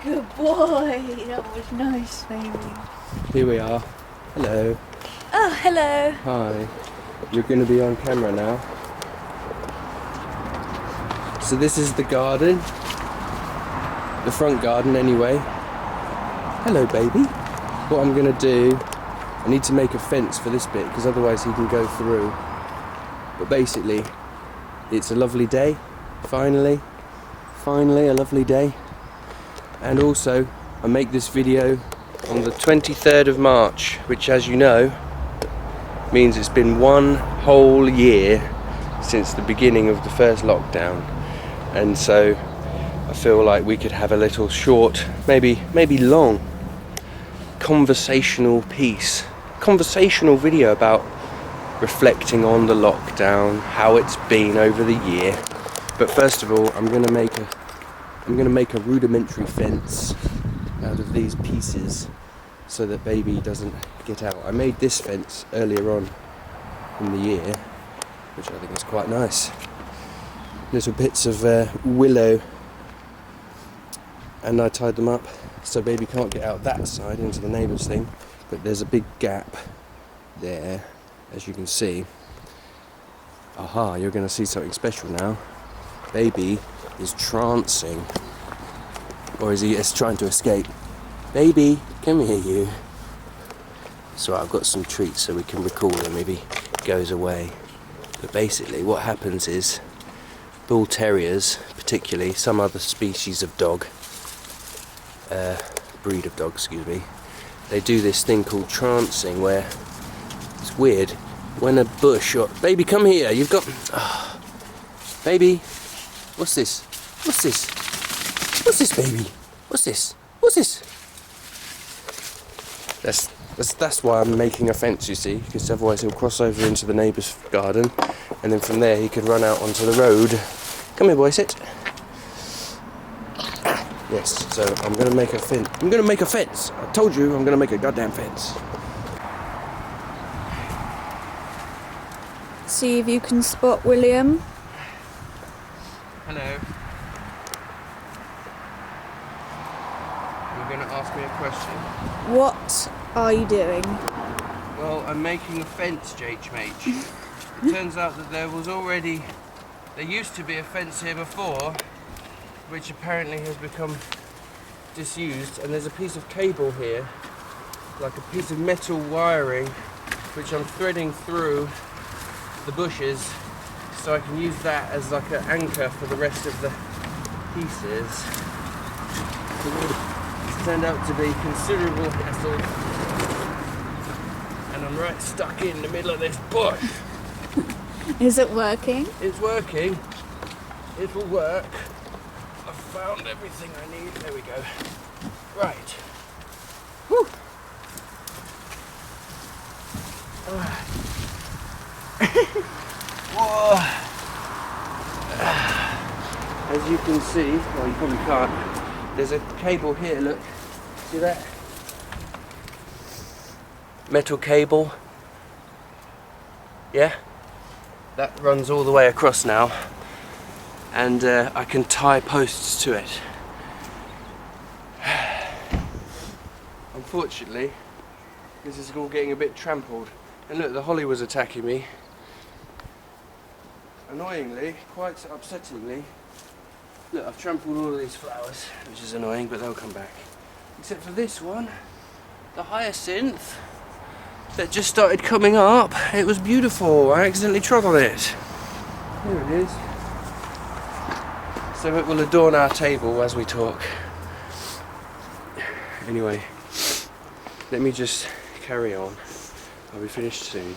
Good boy. That was nice, baby. Here we are. Hello. Oh, hello. Hi. You're going to be on camera now. So this is the garden. The front garden anyway. Hello, baby. What I'm going to do, I need to make a fence for this bit because otherwise he can go through. But basically, it's a lovely day. Finally a lovely day. And also, I make this video on the 23rd of March, which, as you know, means it's been one whole year since the beginning of the first lockdown. And so I feel like we could have a little short, maybe long, conversational video about reflecting on the lockdown, how it's been over the year. But first of all, I'm gonna make a rudimentary fence out of these pieces so that baby doesn't get out. I made this fence earlier on in the year, which I think is quite nice. Little bits of willow, and I tied them up so baby can't get out that side into the neighbour's thing, but there's a big gap there, as you can see. Aha, you're going to see something special now. Baby is trancing, or is he trying to escape? Baby, come here, you. So I've got some treats so we can recall him if he goes away. But basically what happens is bull terriers, particularly some other species of dog, breed of dog, excuse me, they do this thing called trancing where it's weird when a bush or baby, come here, you've got baby, what's this baby, what's this? That's why I'm making a fence, you see, because otherwise he'll cross over into the neighbour's garden, and then from there he could run out onto the road. Come here, boy, sit. Yes, so I'm going to make a fence. I told you I'm going to make a goddamn fence. See if you can spot William. Hello. You're going to ask me a question? What are you doing? Well, I'm making a fence, JHMH. It turns out that there used to be a fence here before, which apparently has become disused, and there's a piece of cable here, like a piece of metal wiring, which I'm threading through the bushes so I can use that as like an anchor for the rest of the pieces. It's turned out to be considerable hassle, and I'm right stuck in the middle of this bush. Is it working? It's working. It'll work. I've found everything I need. There we go. Right. Whew. Whoa. As you can see, well, you probably can't, there's a cable here, look. See that? Metal cable. Yeah? That runs all the way across now. And I can tie posts to it. Unfortunately, this is all getting a bit trampled. And look, the holly was attacking me. Annoyingly, quite upsettingly. Look, I've trampled all of these flowers, which is annoying, but they'll come back. Except for this one, the hyacinth, that just started coming up. It was beautiful. I accidentally trod on it. Here it is. So it will adorn our table as we talk. Anyway, let me just carry on. I'll be finished soon.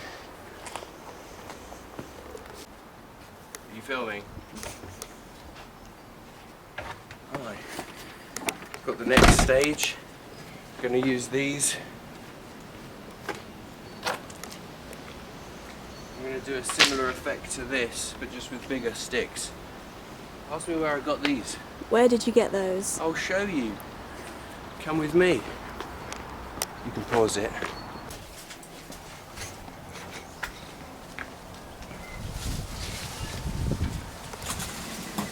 Are you filming? Alright. Got the next stage. I'm going to use these. I'm going to do a similar effect to this, but just with bigger sticks. Ask me where I got these. Where did you get those? I'll show you. Come with me. You can pause it.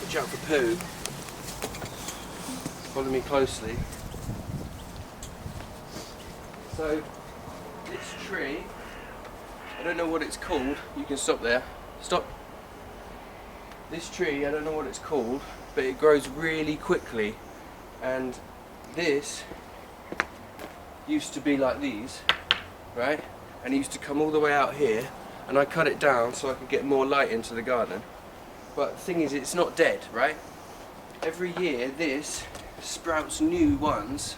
Watch out for poo. follow me closely. So this tree, I don't know what it's called. You can stop there. Stop. This tree, I don't know what it's called, but it grows really quickly. And this used to be like these, right? And it used to come all the way out here, and I cut it down so I could get more light into the garden. But the thing is, it's not dead, right? Every year this sprouts new ones,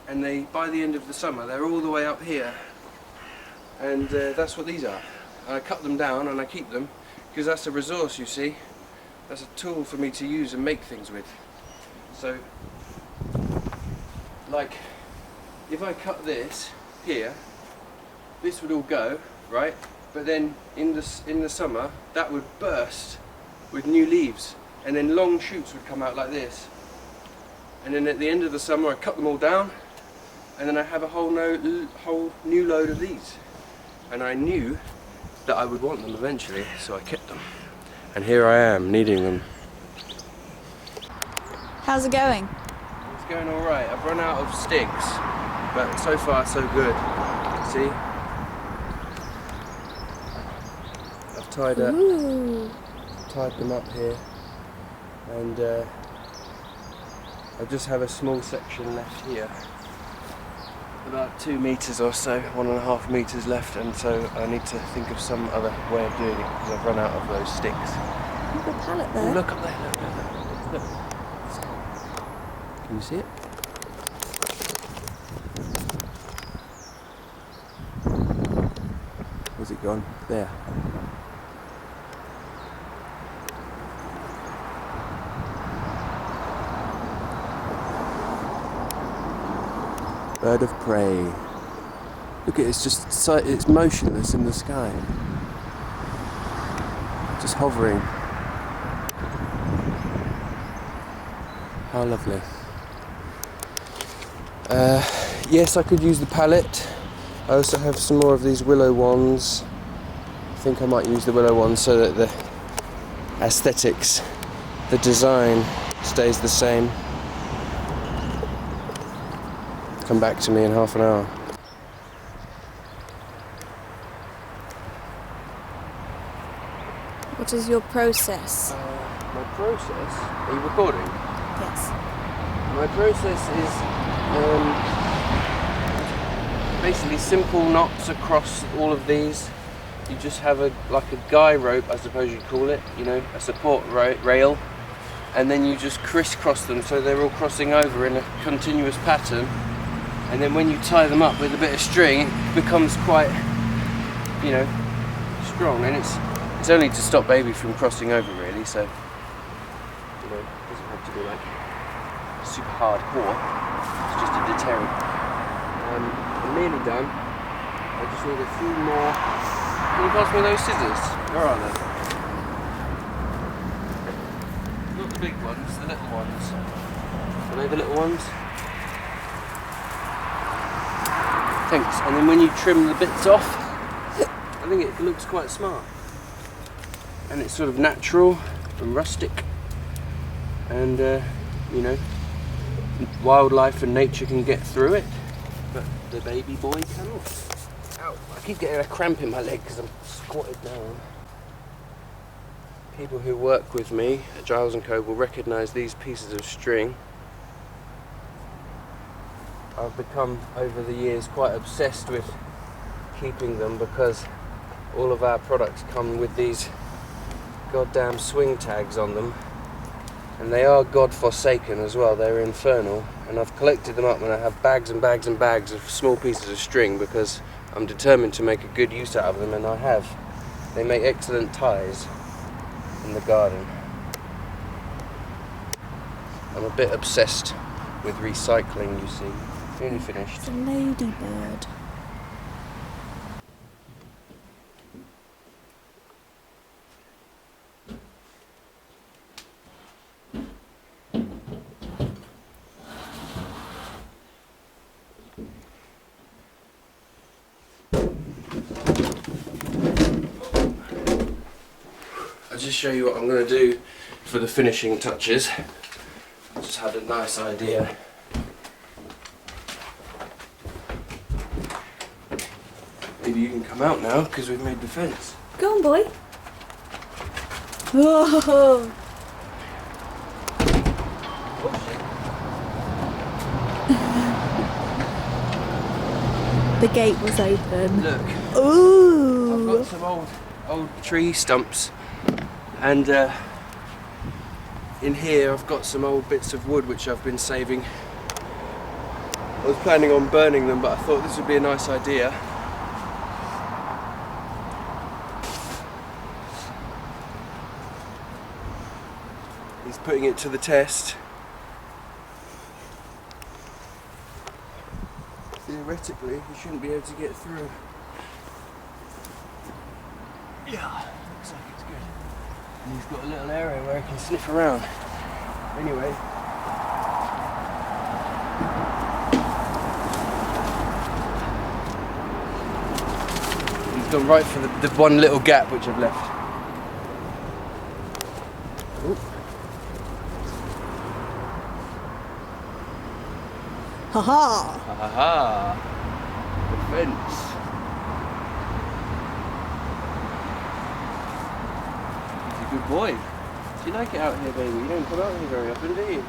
and they, by the end of the summer, they're all the way up here. And that's what these are. And I cut them down and I keep them because that's a resource, you see. That's a tool for me to use and make things with. So, like, if I cut this here, this would all go, right? But then in the summer, that would burst with new leaves, and then long shoots would come out like this. And then at the end of the summer, I cut them all down, and then I have a whole new load of these. And I knew that I would want them eventually, so I kept them. And here I am, needing them. How's it going? It's going all right. I've run out of sticks, but so far so good. See? I've tied them up here, and I just have a small section left here. About 2 meters or so, 1.5 meters left, and so I need to think of some other way of doing it because I've run out of those sticks. You've got a pallet there. Oh, look up there, look. Can you see it? Where's it gone? There. Bird of prey. Look at it, it's motionless in the sky. Just hovering. How lovely. Yes, I could use the palette. I also have some more of these willow wands. I think I might use the willow wands so that the aesthetics, the design stays the same. Come back to me in half an hour. What is your process? My process? Are you recording? Yes. My process is basically simple knots across all of these. You just have like a guy rope, I suppose you'd call it, you know, a support rail, and then you just crisscross them so they're all crossing over in a continuous pattern. And then when you tie them up with a bit of string, it becomes quite, you know, strong. And it's only to stop baby from crossing over, really. So, you know, it doesn't have to be like super hardcore. It's just a deterrent. I'm nearly done. I just need a few more. Can you pass me those scissors? Where are they? Not the big ones, the little ones. Are they the little ones? Thanks. And then when you trim the bits off, I think it looks quite smart. And it's sort of natural and rustic. And, you know, wildlife and nature can get through it, but the baby boy cannot. Ow, I keep getting a cramp in my leg because I'm squatted down. People who work with me at Giles & Co will recognise these pieces of string. I've become, over the years, quite obsessed with keeping them because all of our products come with these goddamn swing tags on them, and they are god-forsaken as well. They're infernal, and I've collected them up and I have bags and bags and bags of small pieces of string because I'm determined to make a good use out of them, and I have. They make excellent ties in the garden. I'm a bit obsessed with recycling, you see. Nearly finished. It's a ladybird. I'll just show you what I'm going to do for the finishing touches. Just had a nice idea. Maybe you can come out now because we've made the fence. Go on, boy. Whoa. The gate was open. Look, Ooh. I've got some old tree stumps, and in here I've got some old bits of wood which I've been saving. I was planning on burning them, but I thought this would be a nice idea. He's putting it to the test. Theoretically, he shouldn't be able to get through. Yeah, looks like it's good. And he's got a little area where he can sniff around. Anyway. He's gone right for the one little gap which I've left. Ooh. Ha ha. Ha ha ha. The fence. He's a good boy. Do you like it out here, baby? You don't come out here very often, do you?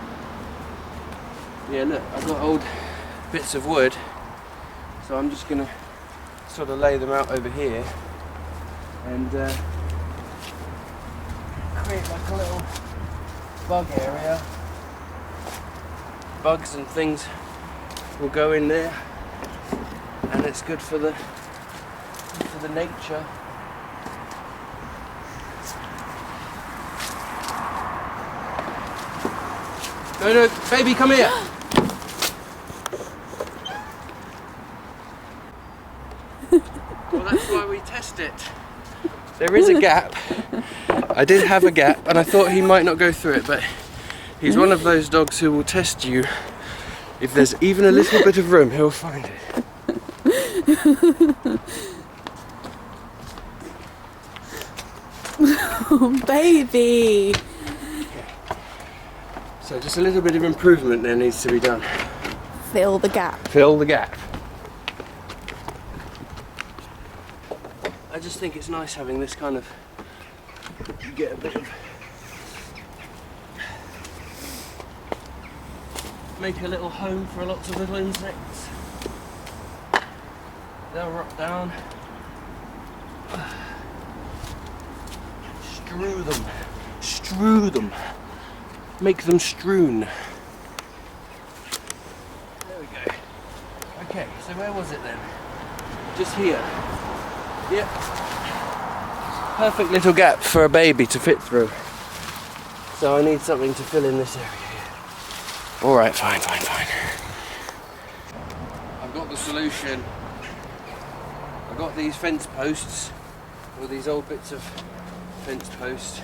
Yeah, look, I've got old bits of wood, so I'm just gonna sort of lay them out over here and create like a little bug area. Bugs and things will go in there, and it's good for the nature. No, baby, come here. Well, that's why we test it. There is a gap. I did have a gap, and I thought he might not go through it, but he's one of those dogs who will test you. If there's even a little bit of room, he'll find it. Oh, baby. So just a little bit of improvement there needs to be done. Fill the gap. Fill the gap. I just think it's nice having this kind of, you get a bit of, make a little home for lots of little insects. They'll rot down. Strew them. Strew them. Make them strewn. There we go. Okay, so where was it then? Just here. Yep. Perfect little gap for a baby to fit through. So I need something to fill in this area here. Alright, fine. I've got the solution. I've got these fence posts, or these old bits of fence posts,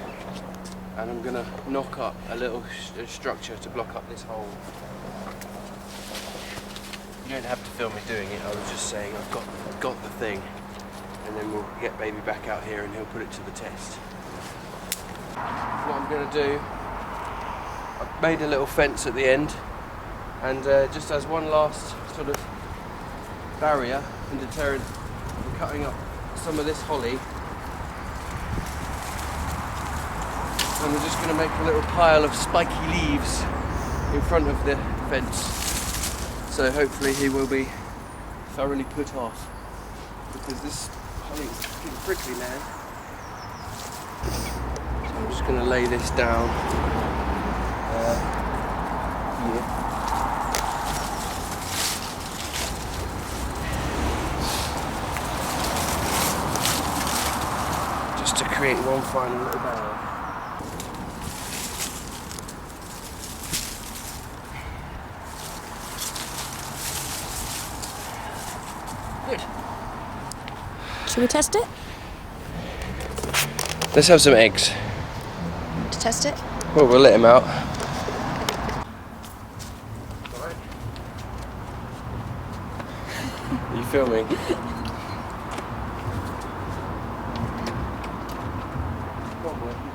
and I'm gonna knock up a little structure to block up this hole. You don't have to film me doing it, I was just saying I've got the thing, and then we'll get baby back out here and he'll put it to the test. What I'm gonna do, I've made a little fence at the end, and just as one last sort of barrier and deterrent, I'm cutting up some of this holly, and we're just going to make a little pile of spiky leaves in front of the fence, so hopefully he will be thoroughly put off, because this holly is pretty prickly now. So I'm just going to lay this down here. Just to create one final little barrel. Good. Shall we test it? Let's have some eggs. To test it? Well, we'll let him out. Are you filming?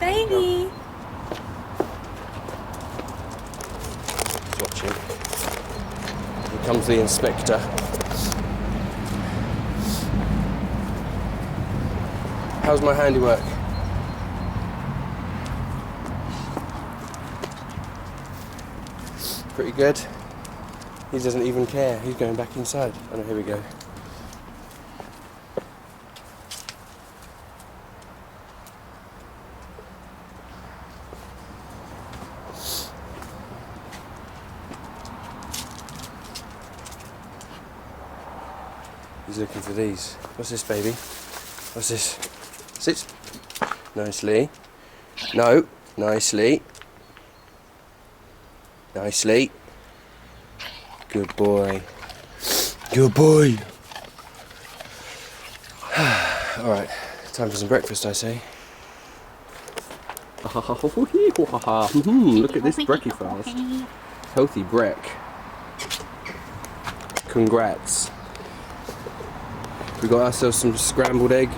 Baby! comes the inspector. How's my handiwork? Pretty good. He doesn't even care. He's going back inside. Oh no, here we go. He's looking for these. What's this, baby? What's this? Sit. Nicely. No. Nicely. Nicely. Good boy. Good boy. Alright, time for some breakfast, I say. Look at this breakfast. Healthy break. Congrats. We got ourselves some scrambled egg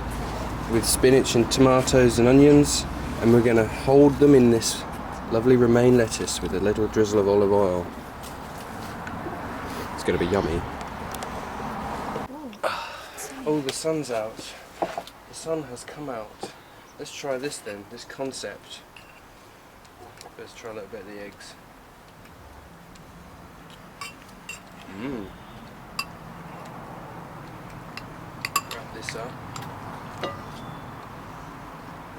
with spinach and tomatoes and onions, and we're going to hold them in this lovely romaine lettuce with a little drizzle of olive oil. It's going to be yummy. Oh, the sun's out. The sun has come out. Let's try this then, this concept. Let's try a little bit of the eggs. Wrap this up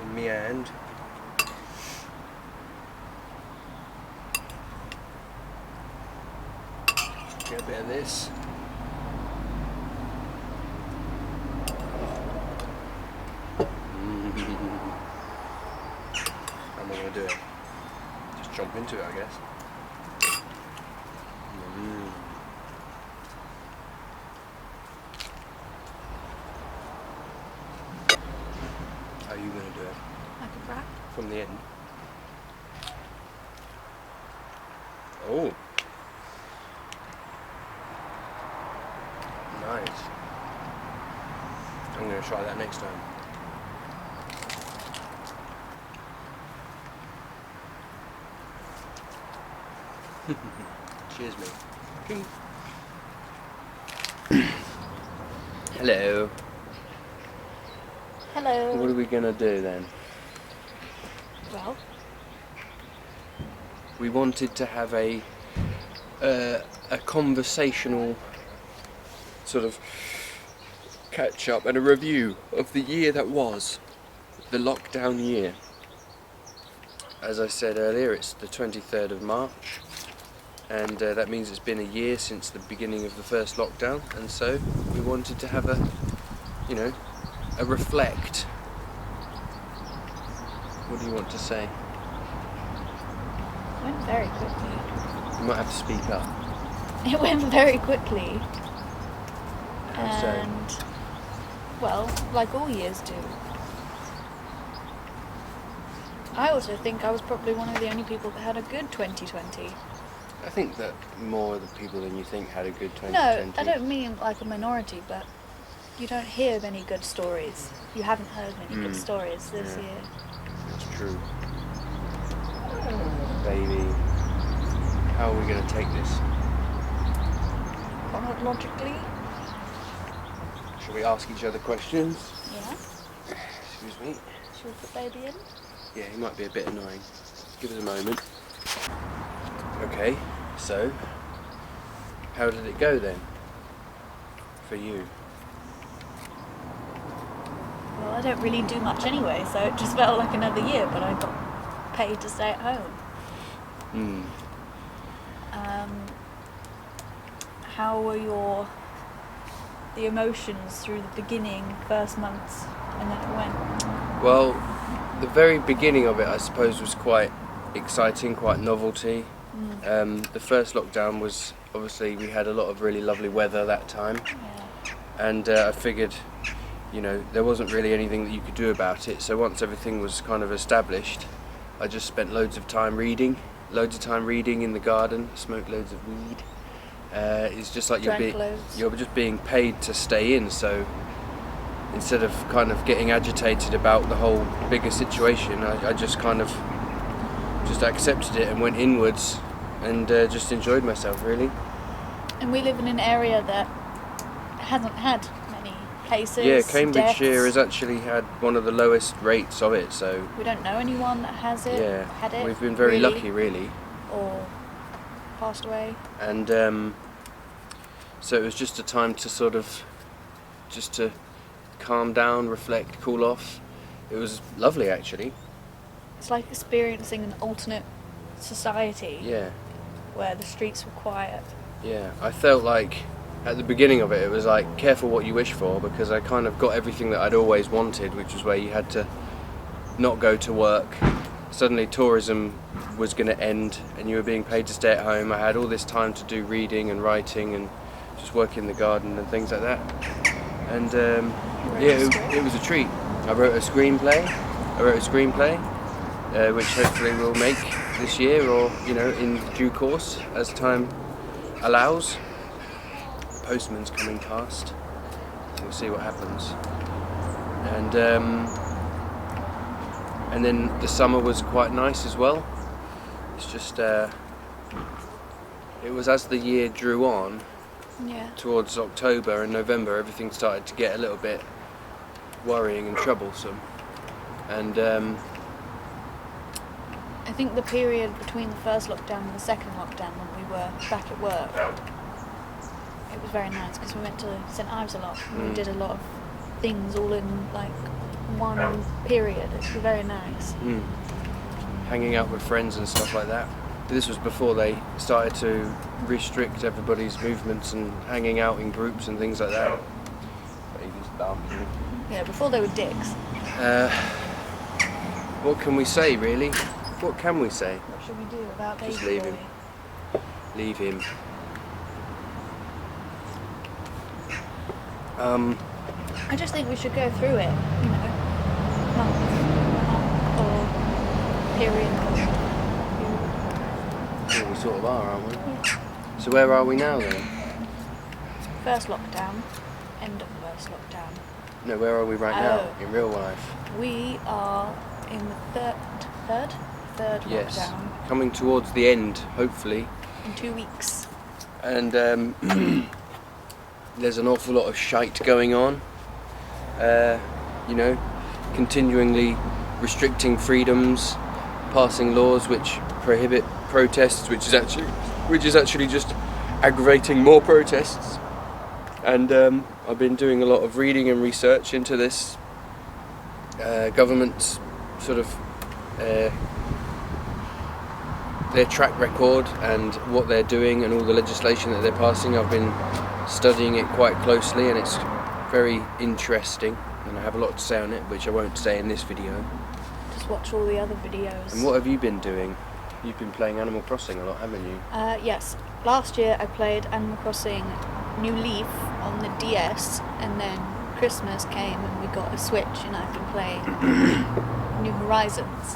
in my hand. Get a bit of this. How am I going to do it? Just jump into it, I guess. How are you going to do it? Like a wrap. From the end. Oh. Nice. I'm going to try that next time. Cheers, mate. Hello. Hello. What are we going to do then? Well, We wanted to have a conversational sort of catch up and a review of the year that was, the lockdown year. As I said earlier, it's the 23rd of March, and that means it's been a year since the beginning of the first lockdown, and so we wanted to have a reflect. What do you want to say? it went very quickly. You might have to speak up. It went very quickly. How so? And, well, like all years do. I also think I was probably one of the only people that had a good 2020. I think that more of the people than you think had a good 2020. No, I don't mean like a minority, but you don't hear many good stories. You haven't heard many good stories this year. That's true. Baby, how are we going to take this? Chronologically, Shall we ask each other questions? yeah. Excuse me. Should we put baby in? Yeah, he might be a bit annoying. Give us a moment. Okay, so how did it go then? For you? Well, I don't really do much anyway, so it just felt like another year, but I got paid to stay at home. How were the emotions through the beginning, first months, and then it went? Well, the very beginning of it, I suppose, was quite exciting, quite novelty. The first lockdown was, obviously, we had a lot of really lovely weather that time. Yeah. And I figured, there wasn't really anything that you could do about it. So once everything was kind of established, I just spent loads of time reading in the garden, smoked loads of weed. It's just like you're just being paid to stay in. So instead of kind of getting agitated about the whole bigger situation, I just kind of just accepted it and went inwards and just enjoyed myself, really. And we live in an area that hasn't had many cases. Yeah, Cambridgeshire deaths. has actually had one of the lowest rates of it, so We don't know anyone that has it. yeah, Had it. we've been very really, lucky, really. Or passed away. And so it was just a time to sort of just to calm down, reflect, cool off. It was lovely, actually. It's like experiencing an alternate society Yeah, where the streets were quiet. yeah. I felt like at the beginning of it, it was like careful what you wish for, because I kind of got everything that I'd always wanted, which was where you had to not go to work. Suddenly tourism was going to end and you were being paid to stay at home. I had all this time to do reading and writing and just work in the garden and things like that. And yeah, it was a treat. I wrote a screenplay, which hopefully we'll make this year, or in due course as time allows. The postman's coming past. We'll see what happens. And then the summer was quite nice as well. It's just it was as the year drew on. Yeah. Towards October and November, everything started to get a little bit worrying and troublesome. And I think the period between the first lockdown and the second lockdown, when we were back at work, it was very nice because we went to St Ives a lot and we did a lot of things all in like one period. It was very nice. Hanging out with friends and stuff like that. This was before they started to restrict everybody's movements and hanging out in groups and things like that. Baby's bumping. Yeah, before they were dicks. What can we say, really? What can we say? What should we do about baby Just leave boy? him. Leave him. I just think we should go through it, month or period. Well, we sort of are, aren't we? Yeah. So where are we now then? First lockdown, end of first lockdown. No, where are we right now in real life? We are in the third Yes, lockdown coming towards the end, hopefully. in 2 weeks. And there's an awful lot of shite going on. Continually restricting freedoms, passing laws which prohibit protests, which is actually just aggravating more protests. And I've been doing a lot of reading and research into this government's sort of their track record and what they're doing and all the legislation that they're passing. I've been studying it quite closely and it's very interesting, and I have a lot to say on it, which I won't say in this video. Just watch all the other videos. And what have you been doing? You've been playing Animal Crossing a lot, haven't you? Yes. Last year I played Animal Crossing New Leaf on the DS, and then Christmas came and we got a Switch, and I've been playing New Horizons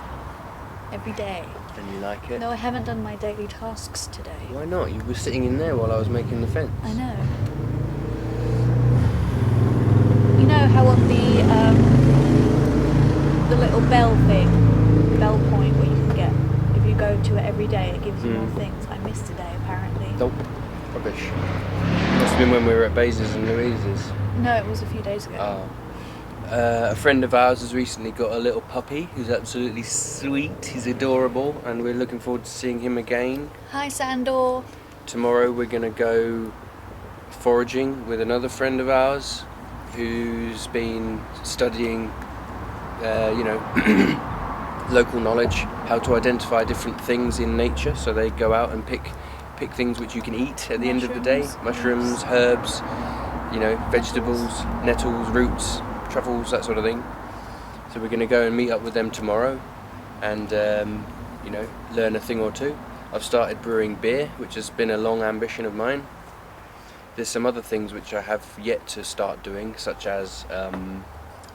every day. And you like it? No, I haven't done my daily tasks today. Why not? You were sitting in there while I was making the fence. I know. You know how on the little bell bell point where you can get, if you go to it every day, it gives you more things. I missed today apparently. Nope. Rubbish. Must have been when we were at Bazes and Louise's. No, it was a few days ago. Oh. A friend of ours has recently got a little puppy who's absolutely sweet. He's adorable, and we're looking forward to seeing him again. Hi, Sandor. Tomorrow we're going to go foraging with another friend of ours who's been studying, local knowledge, how to identify different things in nature. So they go out and pick things which you can eat at the end of the day. Mushrooms, herbs, vegetables, nettles, roots, truffles, that sort of thing. So we're going to go and meet up with them tomorrow and, learn a thing or two. I've started brewing beer, which has been a long ambition of mine. There's some other things which I have yet to start doing, such as I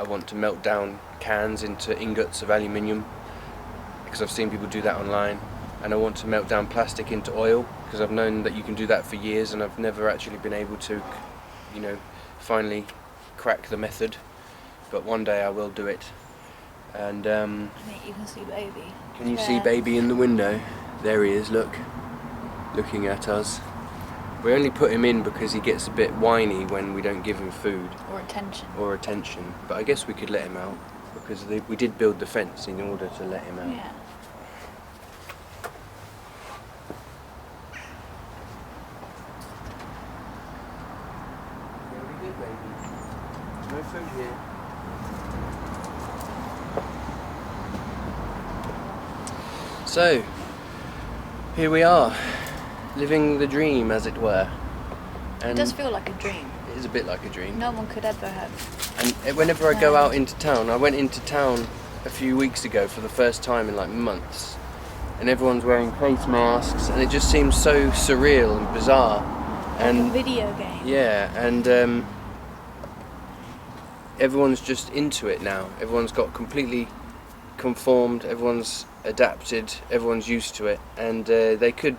want to melt down cans into ingots of aluminium, because I've seen people do that online. And I want to melt down plastic into oil, because I've known that you can do that for years and I've never actually been able to, finally crack the method. But one day I will do it. And I think you can see baby. can you see baby in the window? There he is, look. Looking at us. We only put him in because he gets a bit whiny when we don't give him food Or attention. But I guess we could let him out because we did build the fence in order to let him out. Yeah. It'll be good, baby. No food here. So, here we are, living the dream, as it were. It And does feel like a dream. it is a bit like a dream. No one could ever have. And whenever I go out into town, I went into town a few weeks ago for the first time in like months, and everyone's wearing face masks, and it just seems so surreal and bizarre. Like And a video game. yeah, and everyone's just into it now. Everyone's got completely conformed. Everyone's adapted. Everyone's used to it, and they could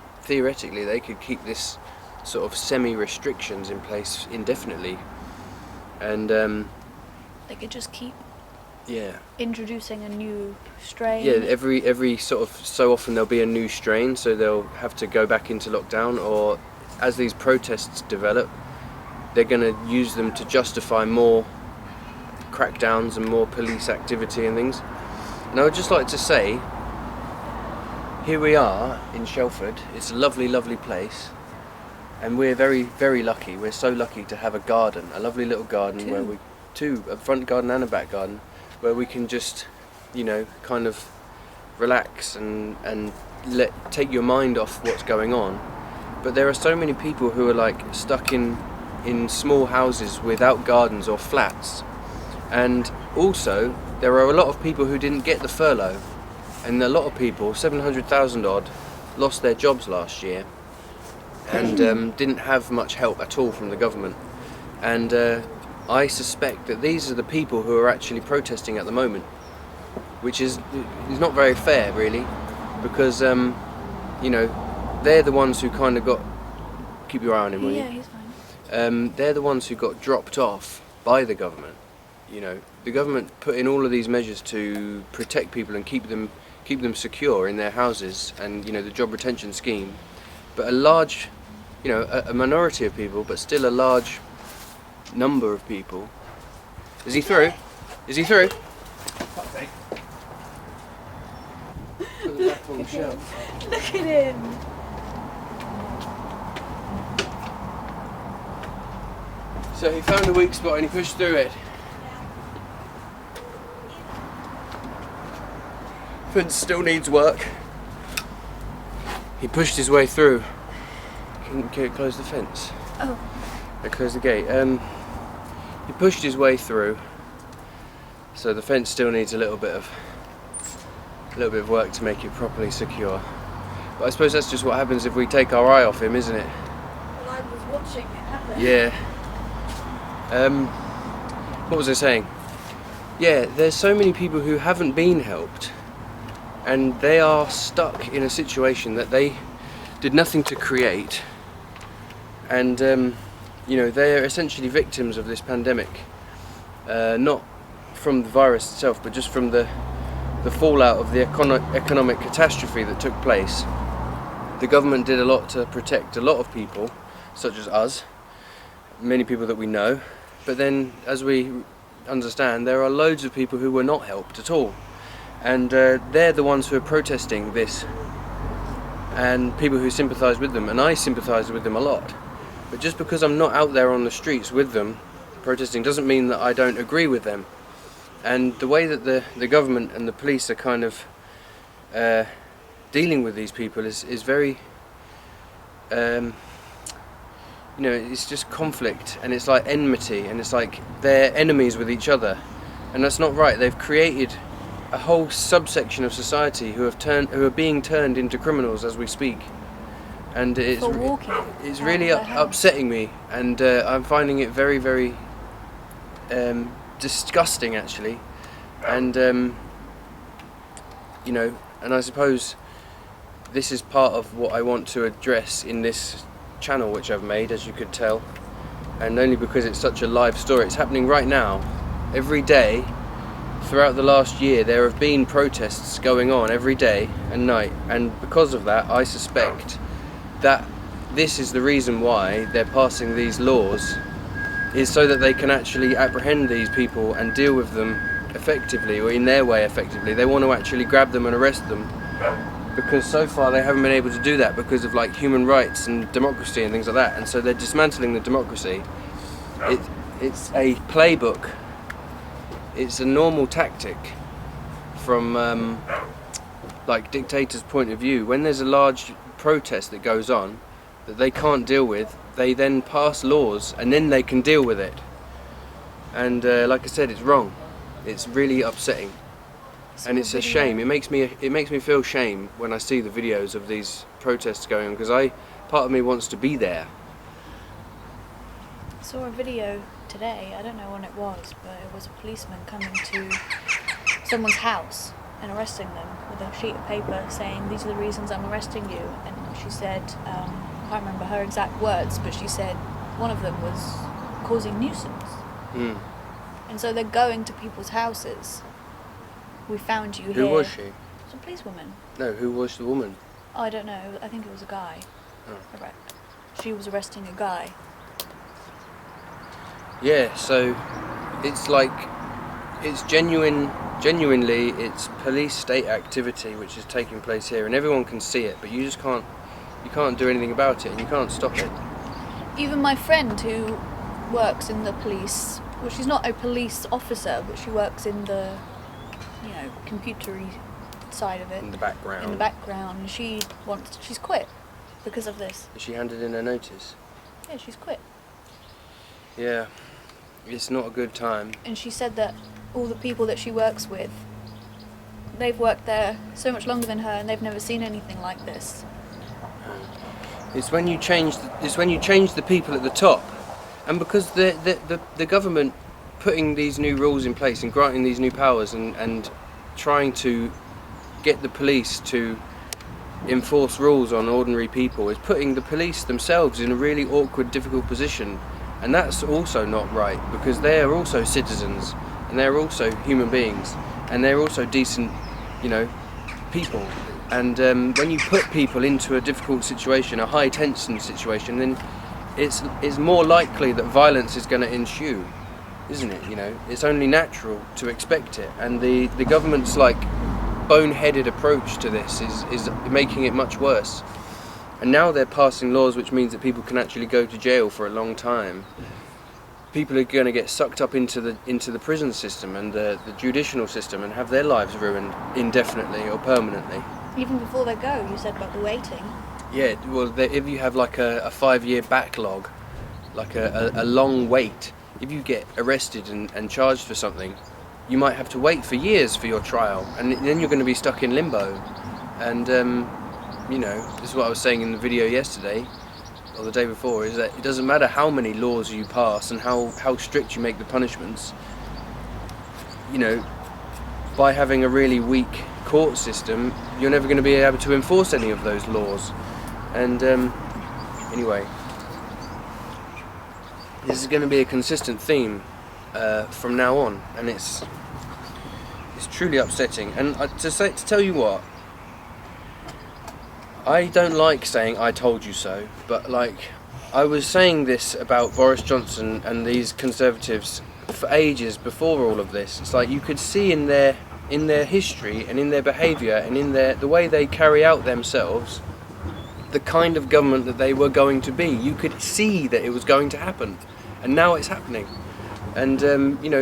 keep this sort of semi-restrictions in place indefinitely, and They could just keep yeah. introducing a new strain. Yeah, every sort of so often there'll be a new strain, so they'll have to go back into lockdown, or as these protests develop, they're going to use them to justify more crackdowns and more police activity and things. And I would just like to say, here we are in Shelford. It's a lovely, lovely place, and we're very, very lucky. We're so lucky to have a garden, a lovely little garden where a front garden and a back garden, where we can just, kind of relax and take your mind off what's going on. But there are so many people who are like stuck in small houses without gardens or flats, and also there are a lot of people who didn't get the furlough, and a lot of people, 700,000 odd, lost their jobs last year and didn't have much help at all from the government. And I suspect that these are the people who are actually protesting at the moment, which is not very fair, really, because they're the ones who kind of got. Keep your eye on him, will you? Yeah, he's fine. They're the ones who got dropped off by the government. The government put in all of these measures to protect people and keep them secure in their houses, and the job retention scheme. But a large, a minority of people, but still a large number of people. Is he through? Is he through? Put it back on the shelf. Look at him. So he found a weak spot and he pushed through it. Fence still needs work. He pushed his way through. Can you close the fence? Oh. Close the gate. He pushed his way through, so the fence still needs a little bit of work to make it properly secure. But I suppose that's just what happens if we take our eye off him, isn't it? Well, I was watching it happen. Yeah. What was I saying? Yeah, there's so many people who haven't been helped, and they are stuck in a situation that they did nothing to create, and they're essentially victims of this pandemic, not from the virus itself, but just from the fallout of the economic catastrophe that took place. The government did a lot to protect a lot of people, such as us, many people that we know, but then, as we understand, there are loads of people who were not helped at all, and they're the ones who are protesting this, and people who sympathise with them, and I sympathise with them a lot. But just because I'm not out there on the streets with them protesting doesn't mean that I don't agree with them. And the way that the government and the police are kind of dealing with these people is very, it's just conflict, and it's like enmity, and it's like they're enemies with each other, and that's not right. They've created a whole subsection of society who are being turned into criminals as we speak. And it's really upsetting me, and I'm finding it very, very disgusting, actually. And and I suppose this is part of what I want to address in this channel, which I've made, as you could tell, and only because it's such a live story. It's happening right now. Every day throughout the last year there have been protests going on every day and night, and because of that I suspect that this is the reason why they're passing these laws, is so that they can actually apprehend these people and deal with them effectively, or in their way effectively. They want to actually grab them and arrest them, because so far they haven't been able to do that because of like human rights and democracy and things like that, and so they're dismantling the democracy. It's a playbook, it's a normal tactic from like dictators' point of view. When there's a large protest that goes on that they can't deal with, they then pass laws and then they can deal with it. And like I said, it's wrong. It's really upsetting, and it's a shame. It makes me feel shame when I see the videos of these protests going on, because part of me wants to be there. I saw a video today, I don't know when it was, but it was a policeman coming to someone's house and arresting them with a sheet of paper saying, "These are the reasons I'm arresting you." And she said, I can't remember her exact words, but she said one of them was causing nuisance. And so they're going to people's houses. "We found you here." Who was she? It was a policewoman. No, who was the woman? Oh, I don't know. I think it was a guy. Oh. Correct. She was arresting a guy. Yeah, so it's like, it's genuinely, it's police state activity which is taking place here, and everyone can see it, but you just can't do anything about it, and you can't stop it. Even my friend who works in the police, well, she's not a police officer, but she works in the, computery side of it. In the background. In the background. She's quit because of this. She handed in her notice. Yeah, she's quit. Yeah, it's not a good time. And she said that all the people that she works with, they've worked there so much longer than her, and they've never seen anything like this. It's when you change the people at the top, and because the government putting these new rules in place and granting these new powers and trying to get the police to enforce rules on ordinary people is putting the police themselves in a really awkward, difficult position, and that's also not right, because they are also citizens and they're also human beings and they're also decent, people. And when you put people into a difficult situation, a high tension situation, then it's more likely that violence is going to ensue, isn't it? It's only natural to expect it, and the government's like boneheaded approach to this is making it much worse. And now they're passing laws which means that people can actually go to jail for a long time. People are going to get sucked up into the prison system and the judicial system and have their lives ruined indefinitely or permanently. Even before they go, you said about the waiting. Yeah, well, if you have like a 5-year backlog, like a long wait, if you get arrested and charged for something, you might have to wait for years for your trial, and then you're going to be stuck in limbo. And this is what I was saying in the video yesterday, or the day before, is that it doesn't matter how many laws you pass and how strict you make the punishments. By having a really weak court system, you're never going to be able to enforce any of those laws. And anyway, this is going to be a consistent theme from now on, and it's truly upsetting. And to tell you what, I don't like saying "I told you so," but I was saying this about Boris Johnson and these Conservatives for ages before all of this. It's like you could see in their history and in their behaviour and in the way they carry out themselves, the kind of government that they were going to be. You could see that it was going to happen, and now it's happening. And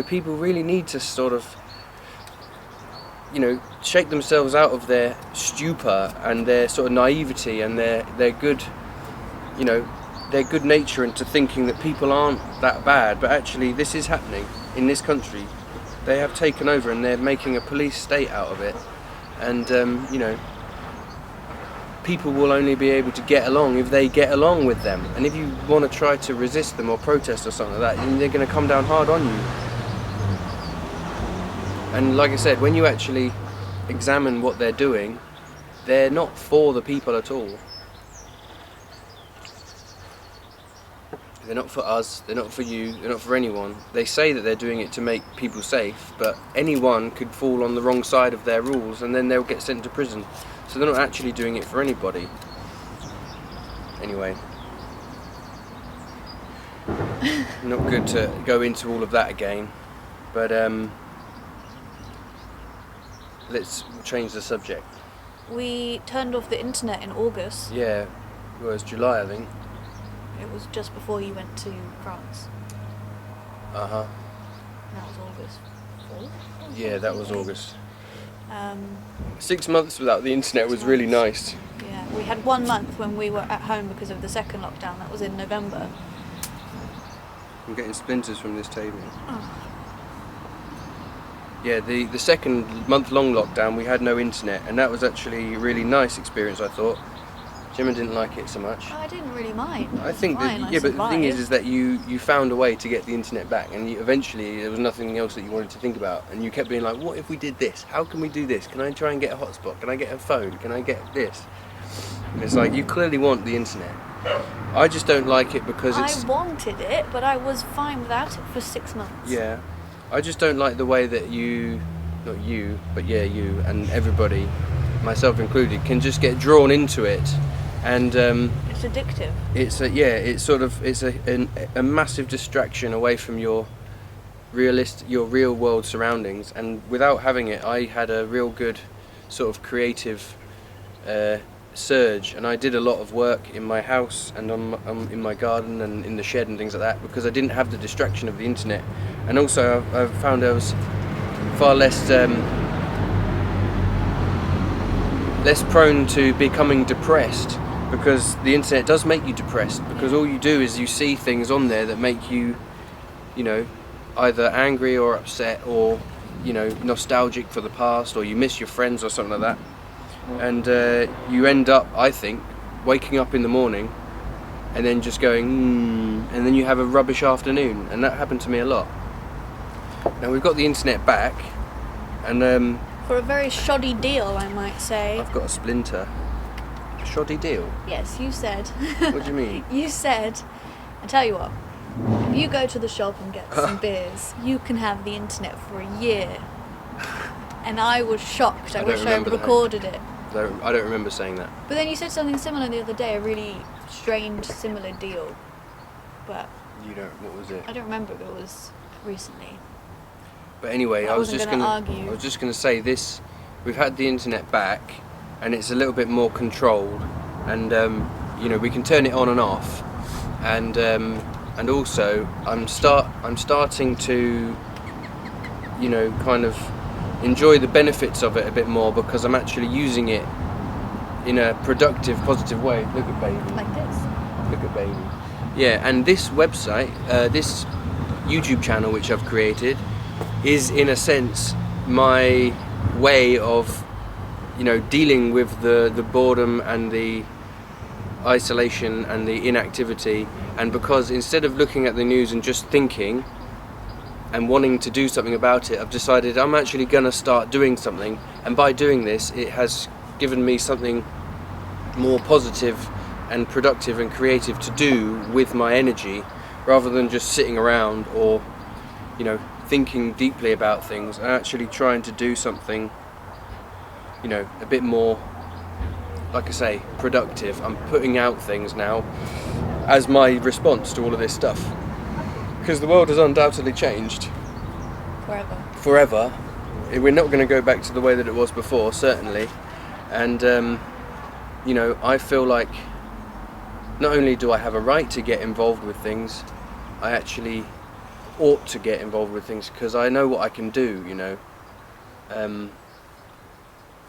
people really need to sort of shake themselves out of their stupor and their sort of naivety and their good their good nature into thinking that people aren't that bad. But actually this is happening in this country. They have taken over and they're making a police state out of it, and people will only be able to get along if they get along with them. And if you want to try to resist them or protest or something like that, then they're going to come down hard on you. And like I said, when you actually examine what they're doing, they're not for the people at all. They're not for us, they're not for you, they're not for anyone. They say that they're doing it to make people safe, but anyone could fall on the wrong side of their rules and then they'll get sent to prison. So they're not actually doing it for anybody. Anyway, Not good to go into all of that again, but let's change the subject. We turned off the internet in August. Yeah, it was July, I think. It was just before you went to France. Uh-huh. That was August 4th? Yeah, that was August. 6 6 months without the internet was really nice. Yeah, we had 1 month when we were at home because of the second lockdown. That was in November. I'm getting splinters from this table. Oh. Yeah, the second month-long lockdown we had no internet, and that was actually a really nice experience, I thought. Gemma didn't like it so much. I didn't really mind. I think Fine, that, I yeah, but the thing is survived. that you found a way to get the internet back, and eventually there was nothing else that you wanted to think about, and you kept being like, what if we did this? How can we do this? Can I try and get a hotspot? Can I get a phone? Can I get this? And it's like, you clearly want the internet. I just don't like it because it's... I wanted it, but I was fine without it for 6 months. Yeah. I just don't like the way that you, not you, but yeah, you and everybody, myself included, can just get drawn into it. And It's addictive. it's a massive distraction away from your real world surroundings. And without having it, I had a real good sort of creative surge, and I did a lot of work in my house and in my garden and in the shed and things like that because I didn't have the distraction of the internet. And also I found I was far less prone to becoming depressed, because the internet does make you depressed, because all you do is you see things on there that make you, you know, either angry or upset or, you know, nostalgic for the past, or you miss your friends or something like that. And you end up, I think, waking up in the morning and then just going, and then you have a rubbish afternoon, and that happened to me a lot. Now we've got the internet back, and For a very shoddy deal, I might say. I've got a splinter. A shoddy deal? Yes, you said. What do you mean? You said, I tell you what, if you go to the shop and get some beers, you can have the internet for a year. And I was shocked. I I don't wish I had remember that. recorded it. I don't remember saying that. But then you said something similar the other day, a really strange, similar deal. But You don't. What was it? I don't remember if it was recently. But anyway, I I was wasn't just gonna gonna. argue. I was just gonna say this. We've had the internet back, and it's a little bit more controlled, and you know, we can turn it on and off, and also I'm starting to, you know, kind of enjoy the benefits of it a bit more, because I'm actually using it in a productive, positive way. Look at baby. Like this. Look at baby. Yeah, and this website, this YouTube channel which I've created, is in a sense my way of, you know, dealing with the boredom and the isolation and the inactivity. And because instead of looking at the news and just thinking and wanting to do something about it, I've decided I'm actually going to start doing something, and by doing this it has given me something more positive and productive and creative to do with my energy, rather than just sitting around or, you know, thinking deeply about things. I'm actually trying to do something, you know, a bit more, like I say, productive. I'm putting out things now as my response to all of this stuff, because the world has undoubtedly changed forever. We're not going to go back to the way that it was before, certainly. And you know, I feel like not only do I have a right to get involved with things, I actually ought to get involved with things, because I know what I can do, you know.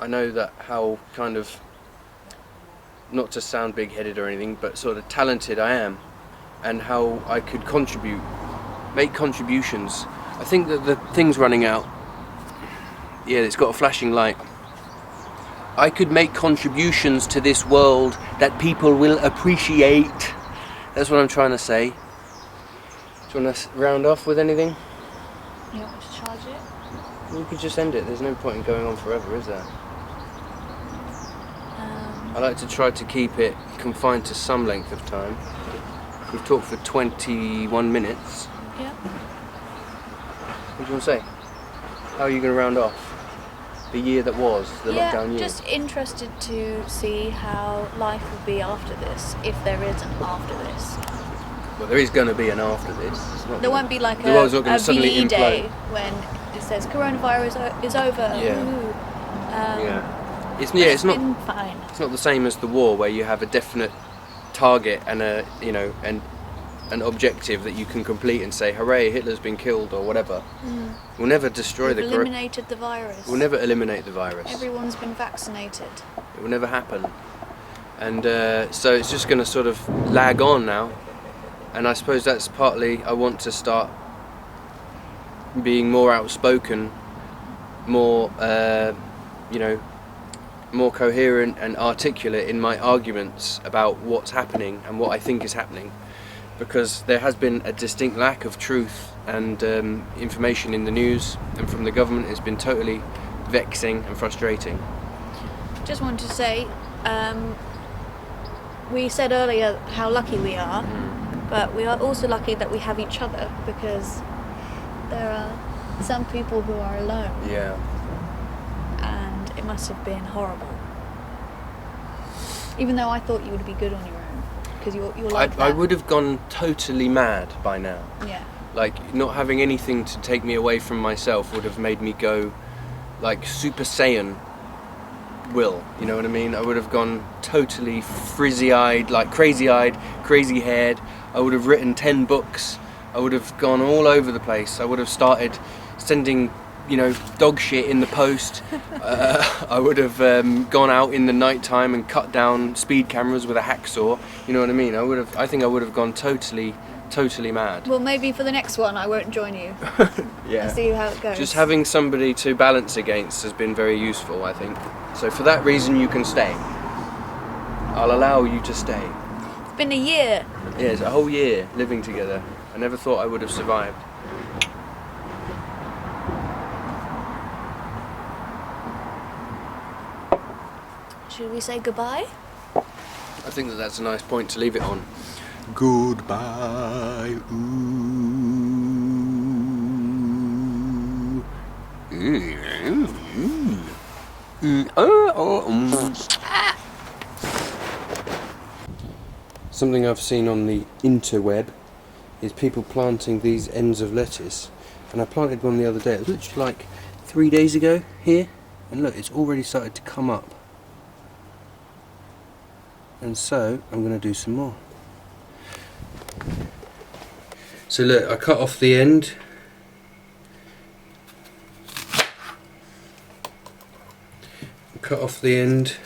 I know that how kind of, not to sound big-headed or anything, but sort of talented I am, and how I could make contributions. I think that the thing's running out. Yeah, it's got a flashing light. I could make contributions to this world that people will appreciate. That's what I'm trying to say. Do you want to round off with anything? You want me to charge it? We could just end it. There's no point in going on forever, is there? I like to try to keep it confined to some length of time. We've talked for 21 minutes. Yeah. What do you want to say? How are you going to round off the year that was, the lockdown year? Just interested to see how life will be after this, if there is an after this. Well, there is going to be an after this. It's not There won't be like the world's not going a to suddenly VE day implode. when it says coronavirus is over. Yeah. Woo. It's It's not. been fine. It's not the same as the war where you have a definite target and a an objective that you can complete and say, hooray, Hitler's been killed or whatever. We'll never destroy We've the eliminated the virus. We'll never eliminate the virus. Everyone's been vaccinated. It will never happen. And so it's just going to sort of lag on now. And I suppose that's partly I want to start being more outspoken, more more coherent and articulate in my arguments about what's happening and what I think is happening, because there has been a distinct lack of truth and information in the news and from the government. It's been totally vexing and frustrating. Just wanted to say, we said earlier how lucky we are, but we are also lucky that we have each other, because there are some people who are alone. Yeah. And it must have been horrible. Even though I thought you would be good on your own, because you're like that. I would have gone totally mad by now. Yeah. Like, not having anything to take me away from myself would have made me go, like, Super Saiyan Will, you know what I mean? I would have gone totally frizzy-eyed, like crazy-eyed, crazy-haired. I would have written 10 books. I would have gone all over the place. I would have started sending, dog shit in the post. I would have gone out in the night time and cut down speed cameras with a hacksaw. You know what I mean? I think I would have gone totally mad. Well, maybe for the next one I won't join you. Yeah. I'll see how it goes. Just having somebody to balance against has been very useful, I think. So for that reason, you can stay. I'll allow you to stay. It's been a year. Yeah, it's a whole year living together. I never thought I would have survived. Should we say goodbye? I think that's a nice point to leave it on. Goodbye. Something I've seen on the interweb is people planting these ends of lettuce, and I planted one the other day. It was literally like 3 days ago here, and look, it's already started to come up. And so I'm going to do some more. So look, I cut off the end. Cut off the end.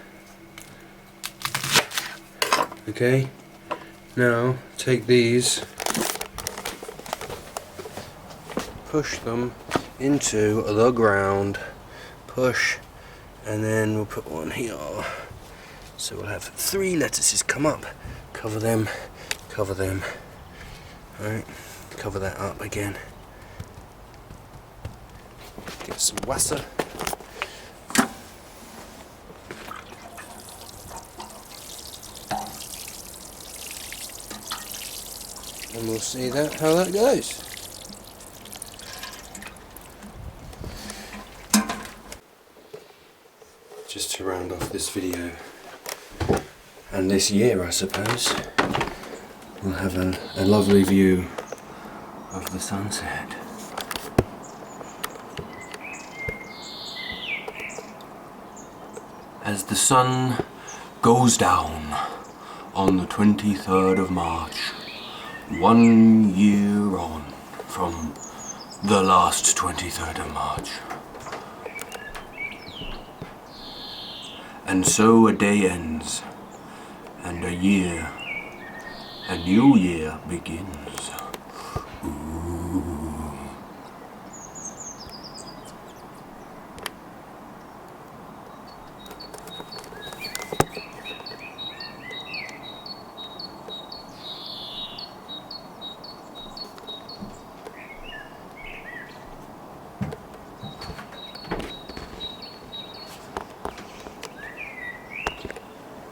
Okay. Now take these, push them into the ground. Push, and then we'll put one here. So we'll have 3 lettuces come up. Cover them. Cover them. Alright, cover that up again. Get some water. And we'll see how that goes. Just to round off this video, and this year I suppose, we'll have a lovely view of the sunset. As the sun goes down on the 23rd of March, 1 year on from the last 23rd of March. And so a day ends, and a new year begins.